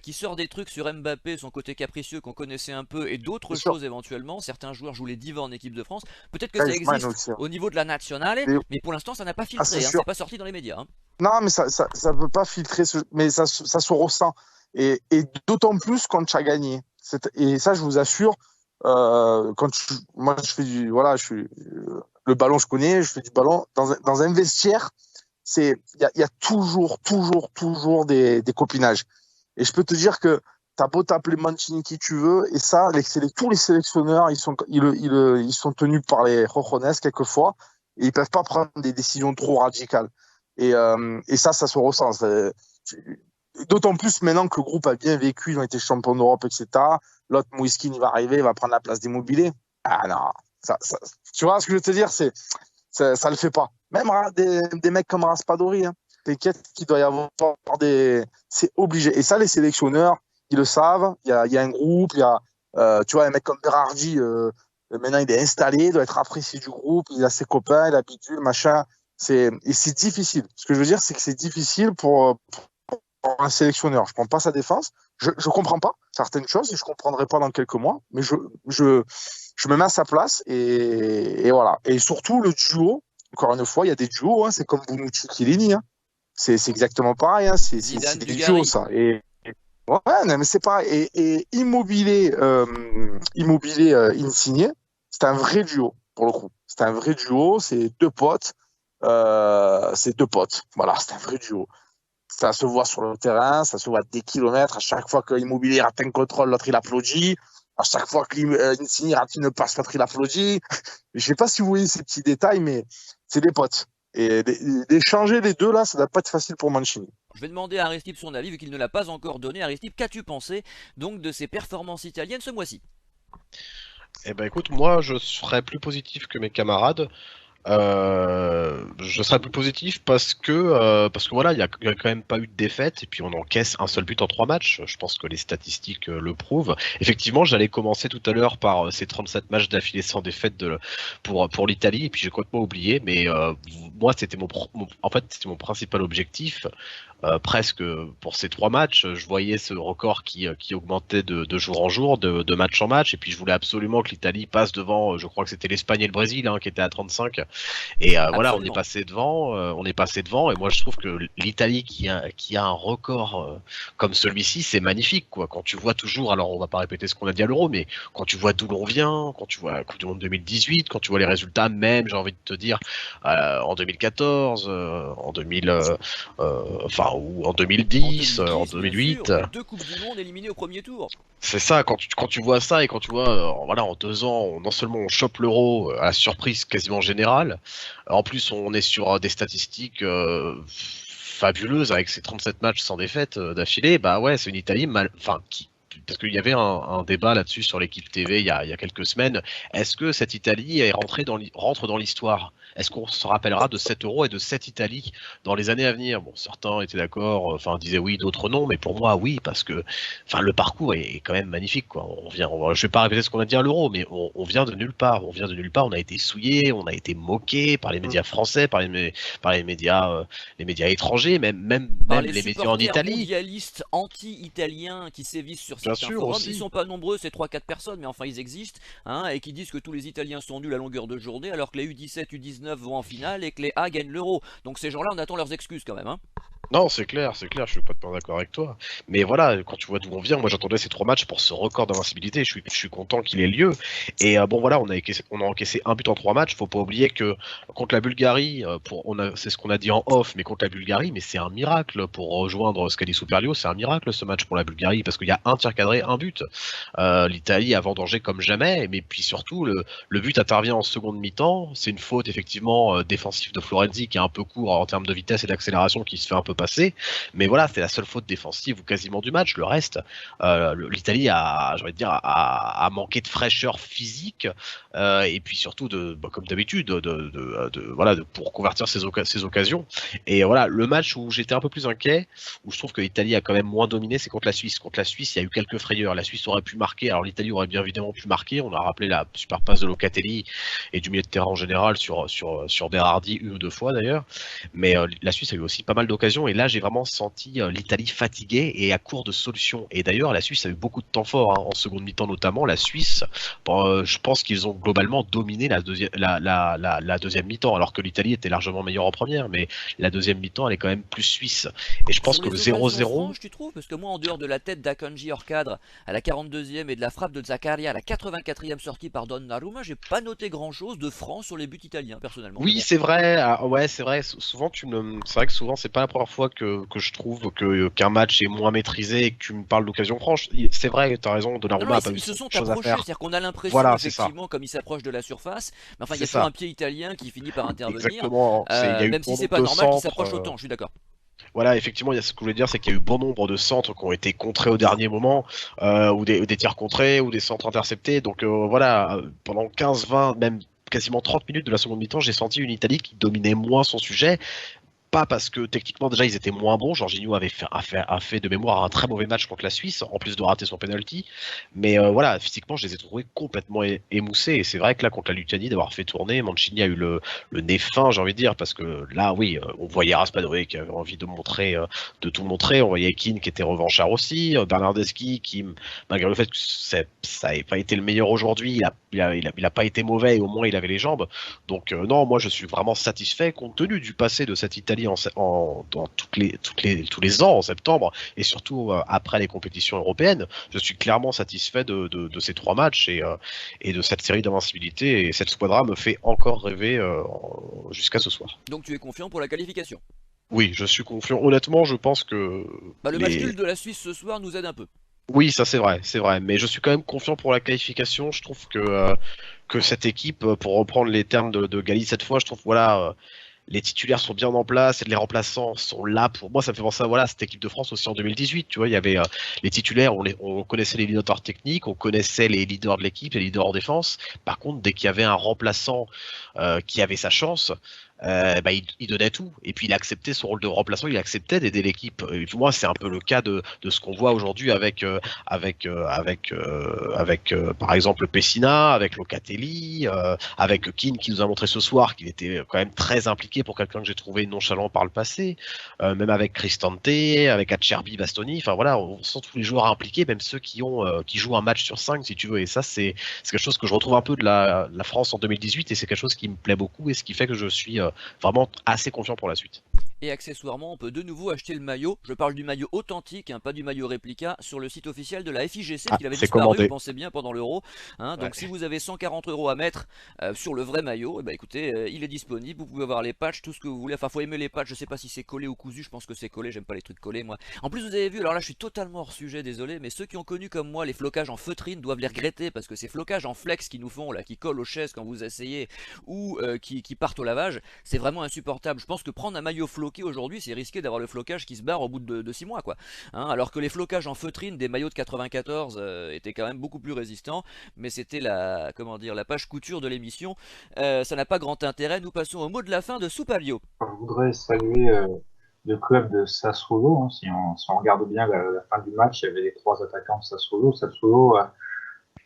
Qui sort des trucs sur Mbappé, son côté capricieux qu'on connaissait un peu, et d'autres c'est sûr, choses éventuellement. Certains joueurs jouent les divas en équipe de France. Peut-être que ça Griezmann existe aussi, hein. au niveau de la nationale, Et- mais pour l'instant ça n'a pas c'est filtré, hein, sûr. c'est pas sorti dans les médias, hein. Non, mais ça peut pas filtrer, mais ça se ressent. Et d'autant plus quand tu as gagné. Et ça, je vous assure, moi, je fais voilà, le ballon, je connais, je fais du ballon. Dans un vestiaire, il y a toujours des copinages. Et je peux te dire que t'as beau t'appeler Mancini qui tu veux, et ça, tous les sélectionneurs, ils sont tenus par les rojones quelquefois, et ils peuvent pas prendre des décisions trop radicales. Et ça se ressent. D'autant plus maintenant que le groupe a bien vécu, ils ont été champions d'Europe, etc. L'autre, Moïskine, il va arriver, il va prendre la place d'Immobilier. Ah non, tu vois ce que je veux te dire, ça le fait pas. Même des mecs comme Raspadori, hein. T'inquiète qu'il doit y avoir c'est obligé. Et ça, les sélectionneurs, ils le savent. Il y a un groupe, tu vois, un mec comme Berardi, maintenant il est installé, il doit être apprécié du groupe, il a ses copains, il habitue, machin. Et c'est difficile. Ce que je veux dire, c'est que c'est difficile pour un sélectionneur. Je prends pas sa défense. Je comprends pas certaines choses et je comprendrai pas dans quelques mois, mais je me mets à sa place et voilà. Et surtout le duo, encore une fois, il y a des duos, hein, c'est comme Bonucci Chiellini, hein. C'est exactement pareil, hein, c'est Zidane, des duos, Dugarry. ça. Ouais, non, mais c'est pareil. Et Immobilier, Insigne, c'est un vrai duo, pour le coup. C'est un vrai duo, c'est deux potes. Voilà, c'est un vrai duo. Ça se voit sur le terrain, ça se voit à des kilomètres. À chaque fois que Immobilier rate un contrôle, l'autre il applaudit. À chaque fois qu'Insigne rate une passe, l'autre il applaudit. Je sais pas si vous voyez ces petits détails, mais c'est des potes. Et d'échanger les deux là, ça doit pas être facile pour Mancini. Je vais demander à Aristide son avis vu qu'il ne l'a pas encore donné. Aristide, qu'as-tu pensé donc de ses performances italiennes ce mois-ci? Eh ben écoute, moi je serais plus positif que mes camarades. Je serais plus positif parce que voilà, il y a quand même pas eu de défaite et puis on encaisse un seul but en 3 matchs. Je pense que les statistiques le prouvent. Effectivement, j'allais commencer tout à l'heure par ces 37 matchs d'affilée sans défaite pour l'Italie et puis j'ai complètement oublié. Mais moi, en fait, c'était mon principal objectif. Presque pour ces 3 matchs, je voyais ce record qui augmentait de jour en jour, de match en match, et puis je voulais absolument que l'Italie passe devant, je crois que c'était l'Espagne et le Brésil qui étaient à 35, et voilà, Absolument. on est passé devant, et moi je trouve que l'Italie qui a un record comme celui-ci, c'est magnifique, quoi. Quand tu vois toujours, alors on va pas répéter ce qu'on a dit à l'Euro, mais quand tu vois d'où l'on vient, quand tu vois la Coupe du Monde 2018, quand tu vois les résultats, même, j'ai envie de te dire, en 2014, en 2000, enfin, ou en En 2010, en 2010, bien sûr, 2008. 2 Coupes du Monde éliminées au premier tour. C'est ça, quand tu vois ça et quand tu vois, voilà, en 2 ans, non seulement on chope l'euro à la surprise quasiment générale, en plus on est sur des statistiques fabuleuses avec ces 37 matchs sans défaite d'affilée, bah ouais, c'est une Italie enfin, parce qu'il y avait un débat là-dessus sur l'équipe TV il y a quelques semaines. Est-ce que cette Italie rentre dans l'histoire? Est-ce qu'on se rappellera de cet euro et de cette Italie dans les années à venir? Bon, certains étaient d'accord, enfin disaient oui, d'autres non, mais pour moi oui, parce que enfin le parcours est quand même magnifique, quoi. Je vais pas répéter ce qu'on a dit à l'euro, mais on vient de nulle part. On vient de nulle part. On a été souillé, on a été moqué par les médias français, par les médias étrangers, même Par les les médias en supporters Italie. mondialistes anti-italiens qui sévissent sur Bien certains sûr forums. Ils aussi. sont pas nombreux, c'est 3-4 personnes, mais enfin ils existent, hein, et qui disent que tous les Italiens sont nuls à longueur de journée, alors que les U17, U19 vont en finale et que les A gagnent l'euro. Donc ces gens-là, on attend leurs excuses quand même, hein. Non, c'est clair, je suis pas d'accord avec toi. Mais voilà, quand tu vois d'où on vient, moi j'attendais ces 3 matchs pour ce record d'invincibilité, je suis content qu'il ait lieu. Et bon voilà, on a encaissé un but en 3 matchs, faut pas oublier que contre la Bulgarie, c'est ce qu'on a dit en off, mais contre la Bulgarie, mais c'est un miracle pour rejoindre Scali Superlio, c'est un miracle ce match pour la Bulgarie, parce qu'il y a un tir cadré, un but. L'Italie a vendangé comme jamais, mais puis surtout, le but intervient en seconde mi-temps, c'est une faute effectivement défensive de Florenzi qui est un peu court en termes de vitesse et d'accélération, qui se fait un peu passer. Mais voilà, c'est la seule faute défensive ou quasiment du match. Le reste, l'Italie a, j'ai envie de dire, a manqué de fraîcheur physique et puis surtout comme d'habitude, pour convertir ses occasions. Et voilà, le match où j'étais un peu plus inquiet, où je trouve que l'Italie a quand même moins dominé, c'est contre la Suisse. Contre la Suisse, il y a eu quelques frayeurs. La Suisse aurait pu marquer. Alors l'Italie aurait bien évidemment pu marquer. On a rappelé la super passe de Locatelli et du milieu de terrain en général sur Berardi une ou deux fois d'ailleurs. Mais la Suisse a eu aussi pas mal d'occasions. Et là, j'ai vraiment senti l'Italie fatiguée et à court de solutions. Et d'ailleurs, la Suisse a eu beaucoup de temps fort en seconde mi-temps notamment. La Suisse, je pense qu'ils ont globalement dominé la deuxième mi-temps, alors que l'Italie était largement meilleure en première. Mais la deuxième mi-temps, elle est quand même plus suisse. Et je pense que le 0-0... tu trouves, parce que moi, en dehors de la tête d'Akanji hors cadre à la 42e et de la frappe de Zakaria à la 84e sortie par Donnarumma, j'ai pas noté grand-chose de franc sur les buts italiens, personnellement. Oui, c'est vrai. Ouais, c'est vrai. Souvent, c'est vrai que souvent, c'est pas la première fois que je trouve qu'un match est moins maîtrisé et que tu me parles d'occasion franche. C'est vrai, t'as raison. Donnarumma a pas eu ils se sont chose à approchés, faire. c'est-à-dire qu'on a l'impression, Voilà, effectivement, comme ils s'approchent de la surface, mais enfin, il y a C'est toujours ça. un pied italien qui finit par intervenir, Exactement. Il y a eu même si bon c'est nombre pas de normal qu'ils centres, s'approchent autant, je suis d'accord. Voilà, effectivement, il y a ce que je voulais dire, c'est qu'il y a eu bon nombre de centres qui ont été contrés au dernier moment, ou des tirs contrés, ou des centres interceptés. Donc voilà, pendant 15, 20, même quasiment 30 minutes de la seconde mi-temps, j'ai senti une Italie qui dominait moins son sujet. Pas parce que techniquement déjà ils étaient moins bons. Jorginho a fait de mémoire un très mauvais match contre la Suisse, en plus de rater son penalty. Mais voilà, physiquement je les ai trouvés complètement émoussés. Et c'est vrai que là contre la Lituanie, d'avoir fait tourner, Mancini a eu le nez fin, j'ai envie de dire, parce que là oui, on voyait Raspadori qui avait envie de montrer, de tout montrer. On voyait Keane qui était revanchard aussi, Bernardeschi qui, malgré le fait que ça n'avait pas été le meilleur aujourd'hui, il a pas été mauvais et au moins il avait les jambes. Donc non, moi je suis vraiment satisfait compte tenu du passé de cette Italie dans tous les ans en septembre et surtout après les compétitions européennes. Je suis clairement satisfait de ces 3 matchs et de cette série d'invincibilité, et cette squadra me fait encore rêver jusqu'à ce soir. Donc tu es confiant pour la qualification? Oui, je suis confiant. Honnêtement, je pense que le match nul de la Suisse ce soir nous aide un peu. Oui, ça c'est vrai, mais je suis quand même confiant pour la qualification. Je trouve que cette équipe, pour reprendre les termes de Gali cette fois, je trouve voilà, les titulaires sont bien en place et les remplaçants sont là. Pour moi, ça me fait penser à voilà, cette équipe de France aussi en 2018. Tu vois, il y avait les titulaires, on connaissait les leaders techniques, on connaissait les leaders de l'équipe, les leaders en défense. Par contre, dès qu'il y avait un remplaçant qui avait sa chance, il donnait tout. Et puis il acceptait son rôle de remplaçant, il acceptait d'aider l'équipe. Et pour moi, c'est un peu le cas de ce qu'on voit aujourd'hui avec par exemple Pessina, avec Locatelli, avec Keane qui nous a montré ce soir qu'il était quand même très impliqué pour quelqu'un que j'ai trouvé nonchalant par le passé, même avec Cristante, avec Acerbi, Bastoni. Enfin voilà, on sent tous les joueurs impliqués, même ceux qui jouent un match sur 5 si tu veux. Et ça, c'est quelque chose que je retrouve un peu de la France en 2018, et c'est quelque chose qui me plaît beaucoup et ce qui fait que je suis vraiment assez confiant pour la suite. Et accessoirement, on peut de nouveau acheter le maillot. Je parle du maillot authentique, pas du maillot réplica, sur le site officiel de la FIGC, qu'il avait disparu, commandé. vous pensez bien, pendant l'Euro. Donc si vous avez 140 € à mettre sur le vrai maillot, écoutez, il est disponible. Vous pouvez avoir les patchs, tout ce que vous voulez. Enfin, faut aimer les patchs. Je sais pas si c'est collé ou cousu. Je pense que c'est collé. J'aime pas les trucs collés, moi. En plus, vous avez vu, alors là, je suis totalement hors sujet, désolé, mais ceux qui ont connu comme moi les flocages en feutrine doivent les regretter, parce que ces flocages en flex qui nous font là, qui collent aux chaises quand vous asseyez, ou qui partent au lavage, c'est vraiment insupportable. Je pense que prendre un maillot floqué aujourd'hui, c'est risqué d'avoir le flocage qui se barre au bout de 6 mois, quoi. Alors que les flocages en feutrine des maillots de 94 étaient quand même beaucoup plus résistants, mais c'était la page couture de l'émission. Ça n'a pas grand intérêt. Nous passons au mot de la fin de Soupalio. Je voudrais saluer le club de Sassuolo. Si on regarde bien la fin du match, il y avait les 3 attaquants de Sassuolo. Sassuolo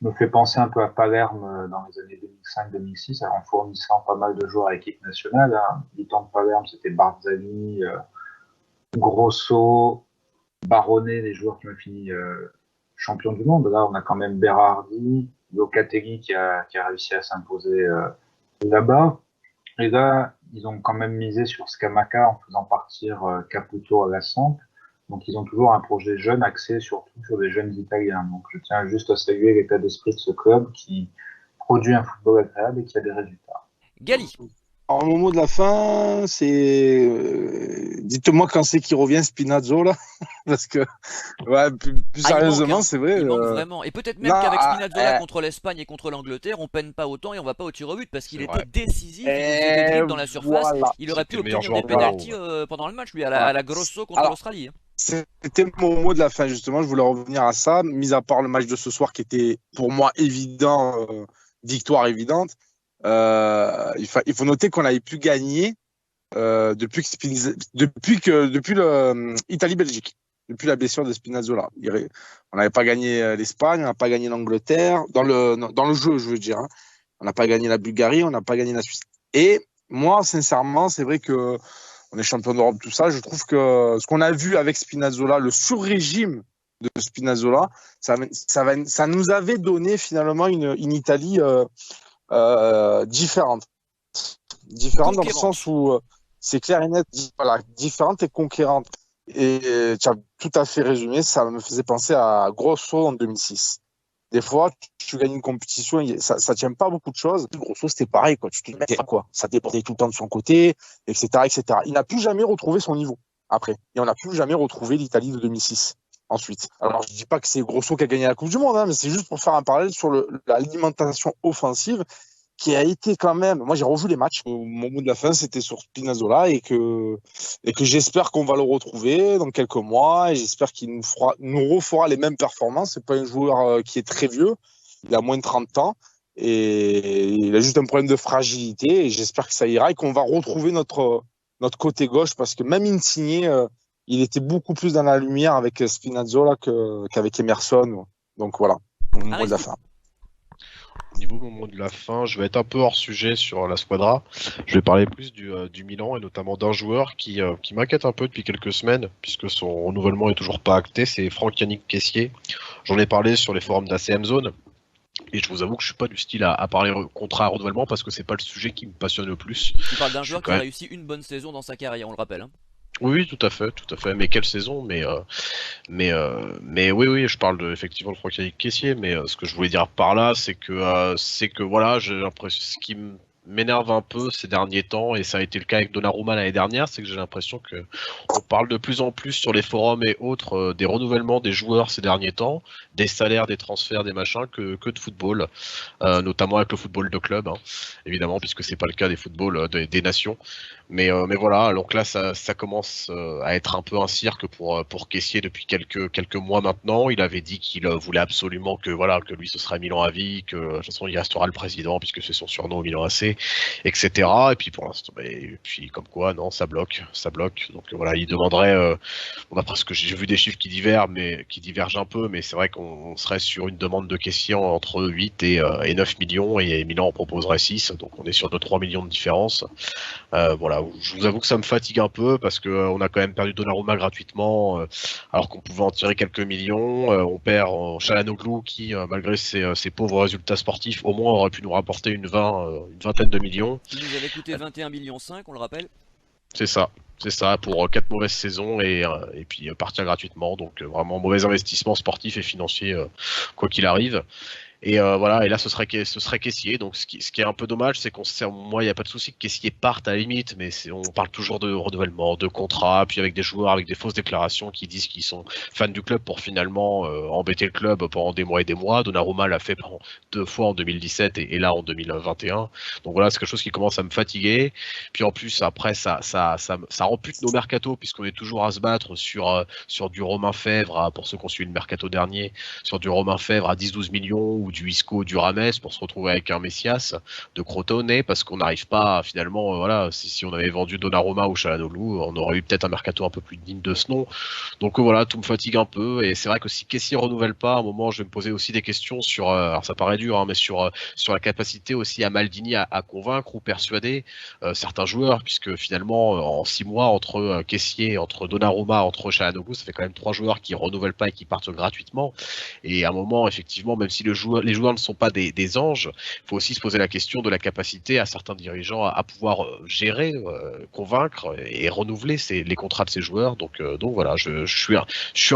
me fait penser un peu à Palerme dans les années 2005-2006, en fournissant pas mal de joueurs à l'équipe nationale. Du temps de Palerme, c'était Barzani, Grosso, Barone, les joueurs qui ont fini champion du monde. Là, on a quand même Berardi, Locatelli qui a réussi à s'imposer là-bas. Et là, ils ont quand même misé sur Scamacca en faisant partir Caputo à la sample. Donc, ils ont toujours un projet jeune axé surtout sur des jeunes Italiens. Donc, je tiens juste à saluer l'état d'esprit de ce club qui produit un football agréable et qui a des résultats. Gali. Alors, mon mot de la fin, c'est dites-moi quand c'est qu'il revient, Spinazzo, là. parce que, ouais, plus Ah, il manque, sérieusement, hein. c'est vrai. Il manque vraiment. Et peut-être même Non, qu'avec Spinazzola contre l'Espagne et contre l'Angleterre, on peine pas autant et on va pas au tir au but parce qu'il C'est était vrai. décisif, il nous faisait des dribbles dans la surface, voilà. il aurait pu C'était le meilleur obtenir joueur des de l'Euro. pénaltys Ouais. pendant le match, lui, Voilà. à la Grosso contre Alors, l'Australie, hein. c'était mon mot de la fin, justement. Je voulais revenir à ça, mis à part le match de ce soir qui était pour moi évident, victoire évidente. Il faut noter qu'on avait pu gagner depuis le Italie-Belgique, depuis la blessure de Spinazzola. On n'avait pas gagné l'Espagne, on n'a pas gagné l'Angleterre, dans le jeu, je veux dire, hein. On n'a pas gagné la Bulgarie, on n'a pas gagné la Suisse. Et moi, sincèrement, c'est vrai que on est champion d'Europe, tout ça. Je trouve que ce qu'on a vu avec Spinazzola, le sur-régime de Spinazzola, ça nous avait donné finalement une Italie différente. Différente dans le Conquérante. sens où c'est clair et net, voilà, différente et conquérante. Et tu as tout à fait résumé, ça me faisait penser à Grosso en 2006. Des fois, tu gagnes une compétition, ça tient pas beaucoup de choses. Grosso, c'était pareil, quoi. Tu te dis, quoi, ça débordait tout le temps de son côté, etc., etc. Il n'a plus jamais retrouvé son niveau après. Et on n'a plus jamais retrouvé l'Italie de 2006 ensuite. Alors, je dis pas que c'est Grosso qui a gagné la Coupe du Monde, hein, mais c'est juste pour faire un parallèle sur l'alimentation offensive qui a été quand même. Moi, j'ai revu les matchs. Mon mot de la fin, c'était sur Spinazzola et que j'espère qu'on va le retrouver dans quelques mois et j'espère qu'il nous refera les mêmes performances. C'est pas un joueur qui est très vieux. Il a moins de 30 ans et il a juste un problème de fragilité et j'espère que ça ira et qu'on va retrouver notre côté gauche parce que même Insigne, il était beaucoup plus dans la lumière avec Spinazzola qu'avec Emerson. Donc voilà, mon mot de la fin. Au niveau moment de la fin, je vais être un peu hors sujet sur la squadra. Je vais parler plus du Milan et notamment d'un joueur qui m'inquiète un peu depuis quelques semaines, puisque son renouvellement est toujours pas acté, c'est Franck-Yannick Kessié. J'en ai parlé sur les forums d'ACM Zone. Et je vous avoue que je suis pas du style à parler contrat à renouvellement parce que c'est pas le sujet qui me passionne le plus. Tu parles d'un joueur qui a même... réussi une bonne saison dans sa carrière, on le rappelle, hein. Oui, tout à fait. Mais quelle saison mais oui, je parle effectivement de Franck-Yannick Kessié, mais ce que je voulais dire par là, c'est que voilà, j'ai l'impression, ce qui m'énerve un peu ces derniers temps, et ça a été le cas avec Donnarumma l'année dernière, c'est que j'ai l'impression que on parle de plus en plus sur les forums et autres des renouvellements des joueurs ces derniers temps, des salaires, des transferts, des machins, que de football, notamment avec le football de club, hein, évidemment, puisque c'est pas le cas des footballs des nations. Mais voilà, donc là, ça commence à être un peu un cirque pour Kessié depuis quelques mois maintenant. Il avait dit qu'il voulait absolument que voilà que lui ce serait Milan à vie, que de toute façon il restera le président puisque c'est son surnom Milan AC, etc. Et puis pour l'instant, et puis comme quoi non, ça bloque. Donc voilà, il demanderait, d'après ce que j'ai vu des chiffres qui divergent un peu, mais c'est vrai qu'on serait sur une demande de Kessié entre 8 et 9 millions et Milan en proposerait 6, donc on est sur 2-3 millions de différence. Voilà, je vous avoue que ça me fatigue un peu parce que on a quand même perdu Donnarumma gratuitement alors qu'on pouvait en tirer quelques millions. On perd Çalhanoğlu qui, malgré ses pauvres résultats sportifs, au moins aurait pu nous rapporter une vingtaine de millions. Qui nous avait coûté 21,5 millions, on le rappelle. C'est ça pour 4 mauvaises saisons et puis partir gratuitement. Donc vraiment mauvais investissement sportif et financier quoi qu'il arrive. Et voilà, et là ce serait Kessié. Donc ce qui est un peu dommage, c'est moi il n'y a pas de souci que Kessié parte à la limite, mais on parle toujours de renouvellement, de contrat, puis avec des joueurs avec des fausses déclarations qui disent qu'ils sont fans du club pour finalement embêter le club pendant des mois et des mois. Donnarumma l'a fait 2 fois en 2017 et là en 2021. Donc voilà, c'est quelque chose qui commence à me fatiguer. Puis en plus après ça ampute nos mercatos puisqu'on est toujours à se battre sur du Romain Fèvre, pour ceux qui ont suivi le mercato dernier, sur du Romain Fèvre à 10-12 millions ou du Isco, du Rames pour se retrouver avec un Messias de Crotone parce qu'on n'arrive pas finalement, voilà, si on avait vendu Donnarumma ou Çalhanoğlu, on aurait eu peut-être un mercato un peu plus digne de ce nom. Donc voilà, tout me fatigue un peu et c'est vrai que si Kessié renouvelle pas, à un moment je vais me poser aussi des questions sur, alors ça paraît dur, hein, mais sur la capacité aussi à Maldini à convaincre ou persuader certains joueurs, puisque finalement en 6 mois entre Kessié, entre Donnarumma, entre Çalhanoğlu, ça fait quand même 3 joueurs qui renouvellent pas et qui partent gratuitement. Et à un moment, effectivement, même si les joueurs ne sont pas des anges, il faut aussi se poser la question de la capacité à certains dirigeants à pouvoir gérer, convaincre et renouveler les contrats de ces joueurs. Donc voilà, je suis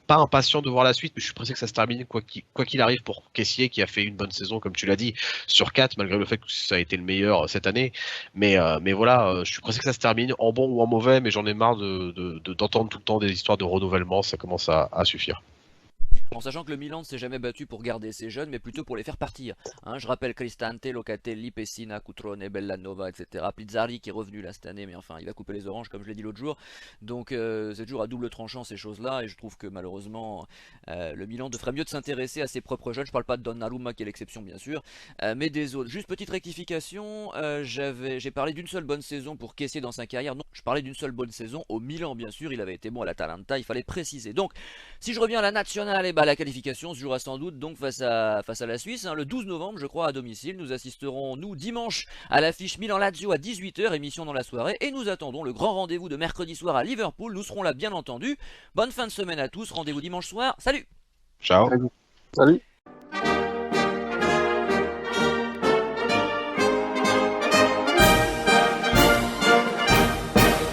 pas impatient de voir la suite, mais je suis pressé que ça se termine quoi qu'il arrive pour Kessié, qui a fait une bonne saison, comme tu l'as dit, sur 4, malgré le fait que ça a été le meilleur cette année. Mais voilà, je suis pressé que ça se termine, en bon ou en mauvais, mais j'en ai marre d'entendre tout le temps des histoires de renouvellement, ça commence à suffire. En sachant que le Milan ne s'est jamais battu pour garder ses jeunes, mais plutôt pour les faire partir. Hein, je rappelle Cristante, Locatelli, Pessina, Cutrone, Bellanova, etc. Pizzari qui est revenu là cette année, mais enfin il va couper les oranges comme je l'ai dit l'autre jour. Donc c'est toujours à double tranchant ces choses-là, et je trouve que malheureusement le Milan devrait mieux de s'intéresser à ses propres jeunes. Je parle pas de Donnarumma qui est l'exception bien sûr, mais des autres. Juste petite rectification, j'ai parlé d'une seule bonne saison pour Kessié dans sa carrière. Non, je parlais d'une seule bonne saison au Milan bien sûr, il avait été bon à l'Atalanta, il fallait préciser. Donc si je reviens à la nationale, et la qualification se jouera sans doute donc face à la Suisse, hein, le 12 novembre je crois à domicile. Nous assisterons nous dimanche à l'affiche Milan-Lazio à 18 h, émission dans la soirée, et nous attendons le grand rendez-vous de mercredi soir à Liverpool. Nous serons là bien entendu. Bonne fin de semaine à tous, rendez-vous dimanche soir, salut. Ciao. Salut.